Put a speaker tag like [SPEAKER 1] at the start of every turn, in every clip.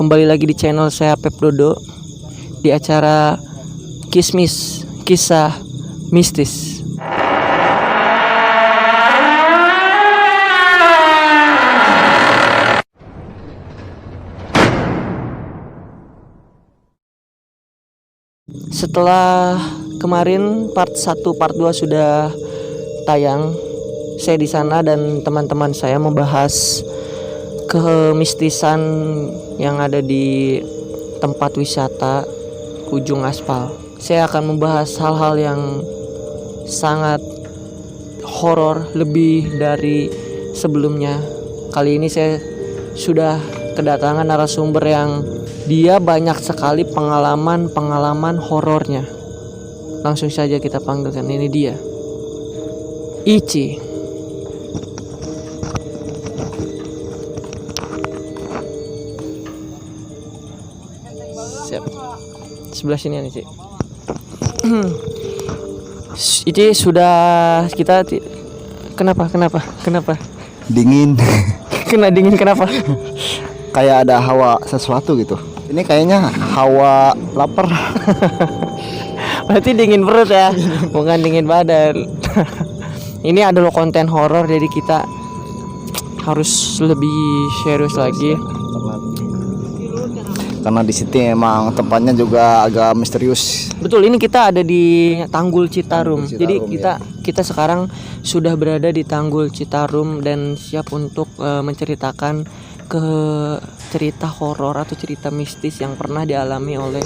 [SPEAKER 1] Kembali lagi di channel saya Pep Dodo di acara Kismis, Kisah Mistis. Setelah kemarin part 1, part 2 sudah tayang, saya di sana dan teman-teman saya membahas kemistisan yang ada di tempat wisata Ujung Aspal. Saya akan membahas hal-hal yang sangat horor lebih dari sebelumnya. Kali ini saya sudah kedatangan narasumber yang dia banyak sekali pengalaman horornya. Langsung saja kita panggilkan, ini dia, Ici. Siap. Sebelah sini nih, Cik. Ici sudah kita kenapa?
[SPEAKER 2] Dingin.
[SPEAKER 1] Kena dingin kenapa?
[SPEAKER 2] Kayak ada hawa sesuatu gitu. Ini kayaknya hawa lapar.
[SPEAKER 1] Berarti dingin perut ya, bukan dingin badan. Ini adalah konten horor, jadi kita harus lebih serius lagi.
[SPEAKER 2] Karena di sini emang tempatnya juga agak misterius.
[SPEAKER 1] Betul, ini kita ada di Tanggul Citarum. Jadi
[SPEAKER 2] ya.
[SPEAKER 1] kita sekarang sudah berada di Tanggul Citarum dan siap untuk menceritakan ke cerita horor atau cerita mistis yang pernah dialami oleh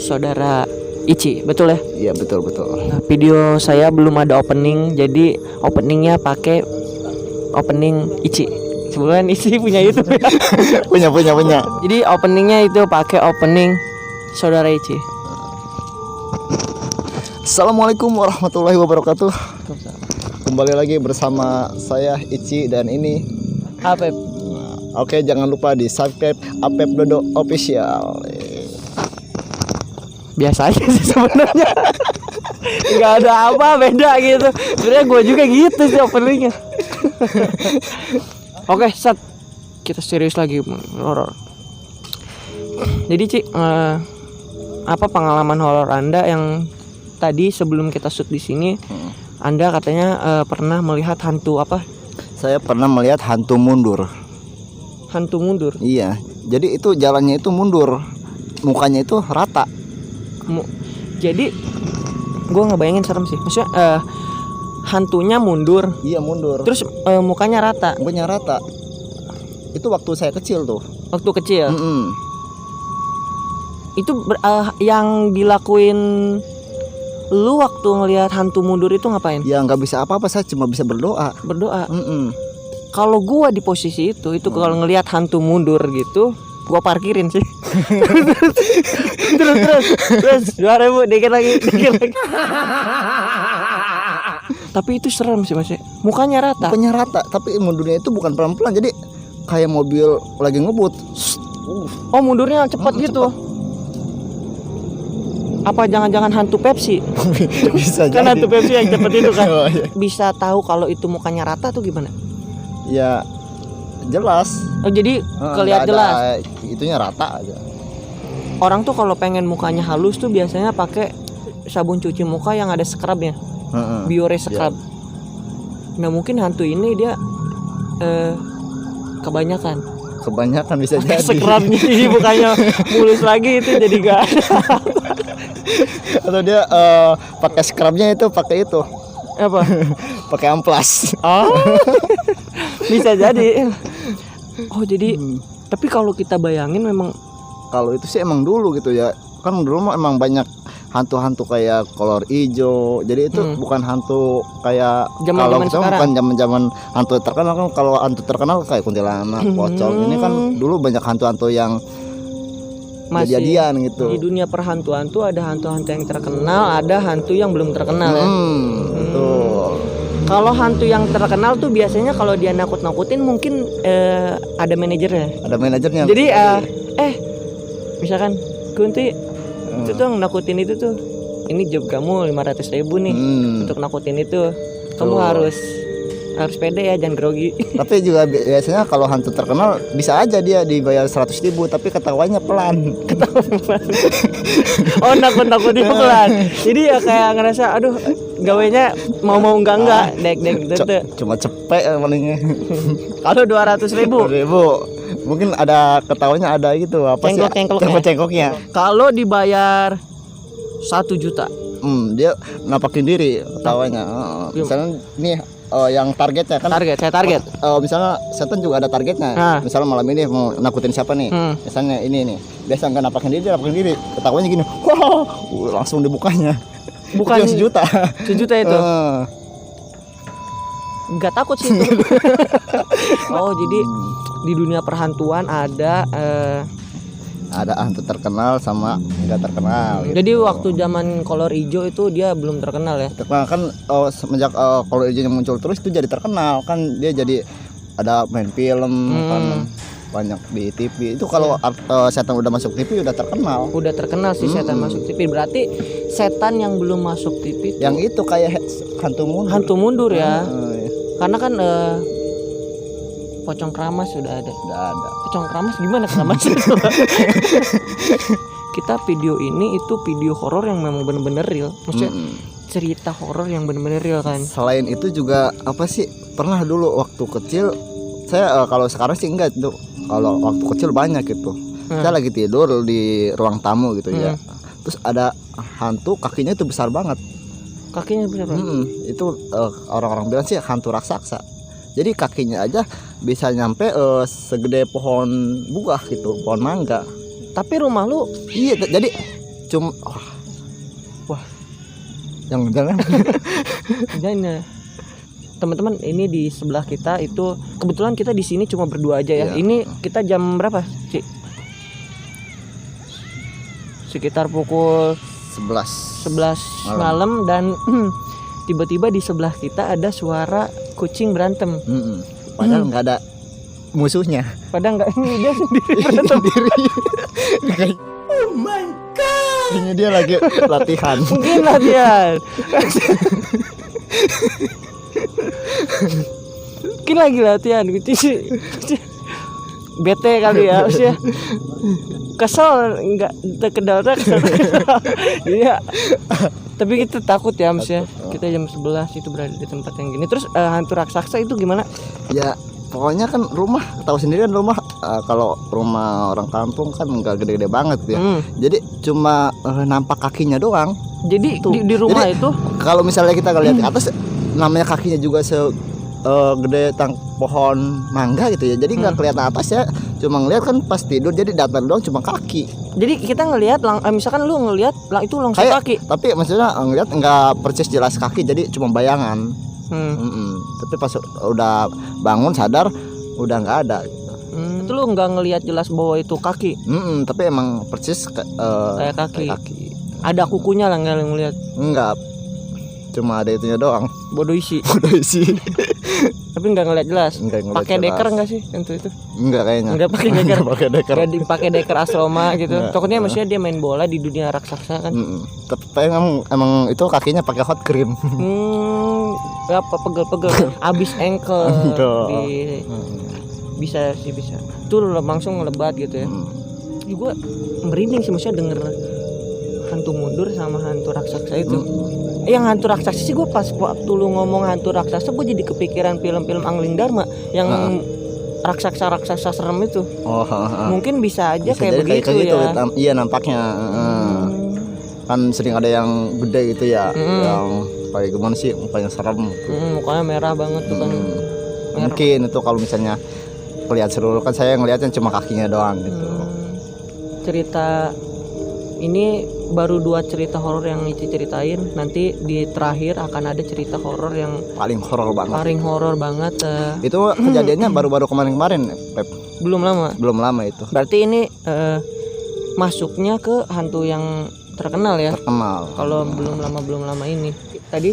[SPEAKER 1] saudara Ici, betul ya?
[SPEAKER 2] Iya, betul.
[SPEAKER 1] Nah, video saya belum ada opening, jadi openingnya pakai opening Ici. Sebenarnya Ici punya YouTube ya.
[SPEAKER 2] punya.
[SPEAKER 1] Jadi openingnya itu pakai opening saudara Ici.
[SPEAKER 2] Assalamualaikum warahmatullahi wabarakatuh. Kembali lagi bersama saya Ici dan ini
[SPEAKER 1] Apep.
[SPEAKER 2] Oke, jangan lupa di subscribe Apep Dodo Official.
[SPEAKER 1] Biasa aja sih sebenarnya. Nggak ada apa beda gitu. Sebenarnya gue juga gitu sih openingnya. Oke, kita serius lagi horor. Jadi Ci, apa pengalaman horor Anda yang tadi sebelum kita shoot di sini? Anda katanya pernah melihat hantu apa?
[SPEAKER 2] Saya pernah melihat hantu mundur.
[SPEAKER 1] Hantu mundur.
[SPEAKER 2] Iya, jadi itu jalannya itu mundur, mukanya itu rata.
[SPEAKER 1] Jadi gue ngebayangin serem sih. Maksudnya hantunya mundur.
[SPEAKER 2] Iya, mundur.
[SPEAKER 1] Terus mukanya rata.
[SPEAKER 2] Mukanya rata. Itu waktu saya kecil tuh.
[SPEAKER 1] Waktu kecil.
[SPEAKER 2] Mm-mm.
[SPEAKER 1] Itu yang dilakuin lu waktu ngelihat hantu mundur itu ngapain?
[SPEAKER 2] Ya nggak bisa apa-apa, saya cuma bisa berdoa.
[SPEAKER 1] Berdoa.
[SPEAKER 2] Mm-mm.
[SPEAKER 1] Kalau gua di posisi itu kalau ngelihat hantu mundur gitu, gua parkirin sih. terus 2.000 dikit lagi. Tapi itu serem sih Mas. Mukanya rata.
[SPEAKER 2] Mukanya rata, tapi mundurnya itu bukan pelan-pelan, jadi kayak mobil lagi ngebut.
[SPEAKER 1] Oh, mundurnya cepat gitu.
[SPEAKER 2] Cepet.
[SPEAKER 1] Apa jangan-jangan hantu Pepsi?
[SPEAKER 2] Bisa
[SPEAKER 1] Kan
[SPEAKER 2] jadi.
[SPEAKER 1] hantu Pepsi yang cepet itu kan.
[SPEAKER 2] Oh, iya.
[SPEAKER 1] Bisa tahu kalau itu mukanya rata tuh gimana?
[SPEAKER 2] Ya jelas.
[SPEAKER 1] Oh, jadi kelihatan jelas.
[SPEAKER 2] Itunya rata aja.
[SPEAKER 1] Orang tuh kalau pengen mukanya halus tuh biasanya pakai sabun cuci muka yang ada scrubnya. Biore scrub. Nah, mungkin hantu ini dia kebanyakan
[SPEAKER 2] bisa jadi.
[SPEAKER 1] scrubnya jadi mukanya mulus lagi, itu jadi gak ada.
[SPEAKER 2] Atau dia pakai scrubnya itu pakai itu.
[SPEAKER 1] Apa?
[SPEAKER 2] Pakai amplas.
[SPEAKER 1] Oh. Bisa jadi. Oh, jadi tapi kalau kita bayangin memang
[SPEAKER 2] kalau itu sih emang dulu gitu ya. Kan dulu emang banyak hantu-hantu kayak kolor hijau. Jadi itu bukan hantu kayak
[SPEAKER 1] Zaman-zaman
[SPEAKER 2] kalau
[SPEAKER 1] sekarang.
[SPEAKER 2] bukan zaman-zaman hantu terkenal kan. Kalau hantu terkenal kayak kuntilanak, pocong. Ini kan dulu banyak hantu-hantu yang
[SPEAKER 1] masih
[SPEAKER 2] jadian gitu.
[SPEAKER 1] di dunia perhantuan tuh ada hantu-hantu yang terkenal, ada hantu yang belum terkenal ya.
[SPEAKER 2] Betul.
[SPEAKER 1] Kalau hantu yang terkenal tuh biasanya kalau dia nakut-nakutin mungkin ada manajernya.
[SPEAKER 2] Ada manajernya.
[SPEAKER 1] Jadi misalkan Kunti itu tuh nakutin itu tuh, ini job kamu 500.000 nih untuk nakutin itu. Kamu harus Harus pede ya, jangan grogi.
[SPEAKER 2] Tapi juga biasanya kalau hantu terkenal bisa aja dia dibayar 100.000 tapi ketawanya pelan.
[SPEAKER 1] Oh, nakut-nakutin pelan. Jadi ya kayak ngerasa aduh gawenya mau enggak dek gitu.
[SPEAKER 2] Cuma cepet palingnya.
[SPEAKER 1] Kalau 200.000
[SPEAKER 2] mungkin ada ketawanya ada gitu apa sih? Cengkok-cengkoknya.
[SPEAKER 1] Kalau dibayar 1 juta.
[SPEAKER 2] Dia nampakin diri ketawanya. Misalnya nih yang targetnya kan
[SPEAKER 1] saya target.
[SPEAKER 2] Misalnya setan juga ada targetnya. Misalnya malam ini mau nakutin siapa nih? Misalnya ini nih. Biasa nggak nampakin diri, ketawanya gini. Wah, langsung dibukanya.
[SPEAKER 1] Bukan
[SPEAKER 2] 1 juta.
[SPEAKER 1] 1 juta itu. Nggak takut sih itu. Oh, jadi di dunia perhantuan ada
[SPEAKER 2] hantu terkenal sama nggak terkenal gitu.
[SPEAKER 1] Jadi waktu zaman kolor hijau itu dia belum terkenal ya.
[SPEAKER 2] Terkenal kan semenjak kolor hijaunya muncul terus itu jadi terkenal kan, dia jadi ada main film kan banyak di TV. Itu kalau setan udah masuk TV udah terkenal.
[SPEAKER 1] Udah terkenal sih setan masuk TV. Berarti setan yang belum masuk TV itu
[SPEAKER 2] yang itu kayak hantu mundur
[SPEAKER 1] ya. Karena kan pocong keramas sudah ada. Pocong keramas gimana keramas? Kita video ini itu video horor yang memang benar-benar real. Maksudnya cerita horor yang benar-benar real kan.
[SPEAKER 2] Selain itu juga apa sih? Pernah dulu waktu kecil saya kalau sekarang sih enggak tuh. Kalau waktu kecil banyak gitu. Saya lagi tidur di ruang tamu gitu ya. Terus ada hantu kakinya itu besar banget.
[SPEAKER 1] Kakinya besar banget.
[SPEAKER 2] Itu orang-orang bilang sih hantu raksasa. Jadi kakinya aja bisa nyampe segede pohon buah gitu, pohon mangga.
[SPEAKER 1] Tapi rumah lu
[SPEAKER 2] iya, jadi cuma wah, jangan
[SPEAKER 1] jangan. Teman-teman, ini di sebelah kita itu kebetulan kita di sini cuma berdua aja ya. Ini kita jam berapa, Ci? Sekitar pukul 11 malam dan tiba-tiba di sebelah kita ada suara kucing berantem.
[SPEAKER 2] Padahal nggak ada musuhnya.
[SPEAKER 1] Padahal nggak, ini dia sendiri berantem
[SPEAKER 2] sendiri. Oh my god. Ini dia lagi latihan.
[SPEAKER 1] Mungkin latihan. Mungkin lagi latihan gitu sih. Bete kali ya, maksudnya kesel nggak terkedal. Iya. Tapi kita takut ya, maksudnya kita jam 11 itu berada di tempat yang gini. Terus hantu raksasa itu gimana?
[SPEAKER 2] Ya pokoknya kan rumah, tahu sendiri kan rumah, kalau rumah orang kampung kan nggak gede-gede banget ya. Jadi cuma nampak kakinya doang.
[SPEAKER 1] Jadi di rumah
[SPEAKER 2] jadi,
[SPEAKER 1] itu
[SPEAKER 2] kalau misalnya kita lihat ke atas, namanya kakinya juga gede pohon mangga gitu ya. Jadi nggak kelihatan atasnya, cuma ngelihat kan pas tidur, jadi datar doang cuma kaki.
[SPEAKER 1] Jadi kita ngelihat misalkan lu ngelihat itu langsung kaki.
[SPEAKER 2] Tapi maksudnya ngelihat nggak persis jelas kaki, jadi cuma bayangan. Tapi pas udah bangun sadar udah nggak ada.
[SPEAKER 1] Itu lu nggak ngelihat jelas bahwa itu kaki.
[SPEAKER 2] Tapi emang persis
[SPEAKER 1] kayak kaki. Ada kukunya lah nggak ngelihat.
[SPEAKER 2] Enggak. Cuma ada itunya doang.
[SPEAKER 1] Bodoh isi. Tapi nggak ngeliat jelas. Pakai deker nggak sih itu?
[SPEAKER 2] Enggak kayaknya.
[SPEAKER 1] Enggak pakai deker.
[SPEAKER 2] Enggak
[SPEAKER 1] dipakai deker asrama gitu. Takutnya maksudnya dia main bola di dunia raksasa kan.
[SPEAKER 2] Tapi emang itu kakinya pakai hot cream.
[SPEAKER 1] Apa pegel-pegel. Abis ankle. Bisa. Itu langsung ngelebat gitu ya. Juga merinding sih maksudnya denger hantu mundur sama hantu raksasa itu. Yang hantu raksasa sih gue pas waktu lu ngomong hantu raksasa gue jadi kepikiran film-film Angling Dharma yang raksasa serem itu. Mungkin bisa aja kayak begitu ya.
[SPEAKER 2] Iya nampaknya. Kan sering ada yang gede gitu ya, yang kayak gimana sih mukanya serem.
[SPEAKER 1] Mukanya merah banget tuh kan.
[SPEAKER 2] Mungkin itu kalau misalnya kelihatan seluruh, kan saya ngelihatnya cuma kakinya doang gitu.
[SPEAKER 1] Cerita ini baru 2 cerita horor yang Ici ceritain. Nanti di terakhir akan ada cerita horor yang
[SPEAKER 2] paling horor banget. Itu kejadiannya baru-baru kemarin, Pep.
[SPEAKER 1] Belum lama
[SPEAKER 2] itu.
[SPEAKER 1] Berarti ini masuknya ke hantu yang terkenal ya. Kalau belum lama ini. Tadi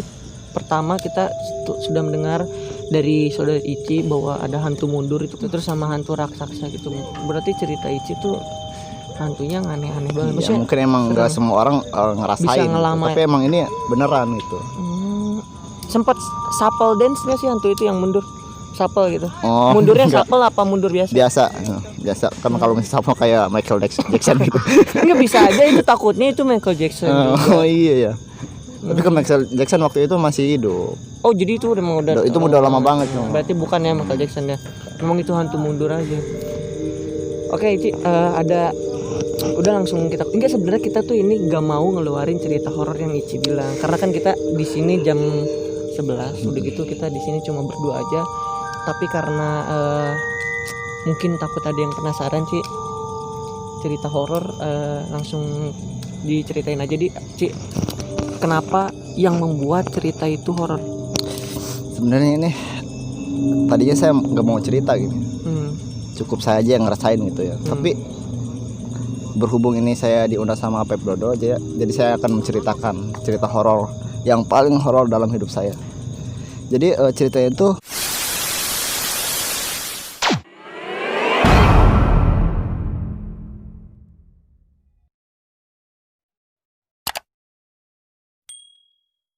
[SPEAKER 1] pertama kita sudah mendengar dari saudara Ici bahwa ada hantu mundur itu terus sama hantu raksasa gitu. Berarti cerita Ici tuh hantunya aneh-aneh banget.
[SPEAKER 2] Ya, mungkin emang nggak semua orang ngerasain, tapi emang ini beneran itu.
[SPEAKER 1] sempat supple dance nggak sih hantu itu yang mundur supple gitu?
[SPEAKER 2] Oh,
[SPEAKER 1] Mundurnya
[SPEAKER 2] enggak.
[SPEAKER 1] supple apa mundur biasa?
[SPEAKER 2] Biasa kan kalau misalnya sama kayak Michael Jackson gitu.
[SPEAKER 1] Nggak bisa aja itu, takutnya itu Michael Jackson juga.
[SPEAKER 2] Oh iya ya. Tapi kan Michael Jackson waktu itu masih hidup.
[SPEAKER 1] Oh jadi itu udah
[SPEAKER 2] Itu udah lama banget.
[SPEAKER 1] Berarti bukan ya Michael Jackson ya. Memang itu hantu mundur aja. Oke, Ci, ada udah langsung kita enggak, sebenarnya kita tuh ini nggak mau ngeluarin cerita horor yang Ici bilang karena kan kita di sini jam 11 udah gitu kita di sini cuma berdua aja, tapi karena mungkin takut ada yang penasaran Ci cerita horor, langsung diceritain aja Ci, kenapa yang membuat cerita itu horor?
[SPEAKER 2] Sebenarnya ini tadinya saya nggak mau cerita gitu. Cukup saya aja yang ngerasain gitu ya. Tapi berhubung ini saya diundang sama Pep Dodo aja, jadi saya akan menceritakan cerita horor yang paling horor dalam hidup saya. Jadi ceritanya itu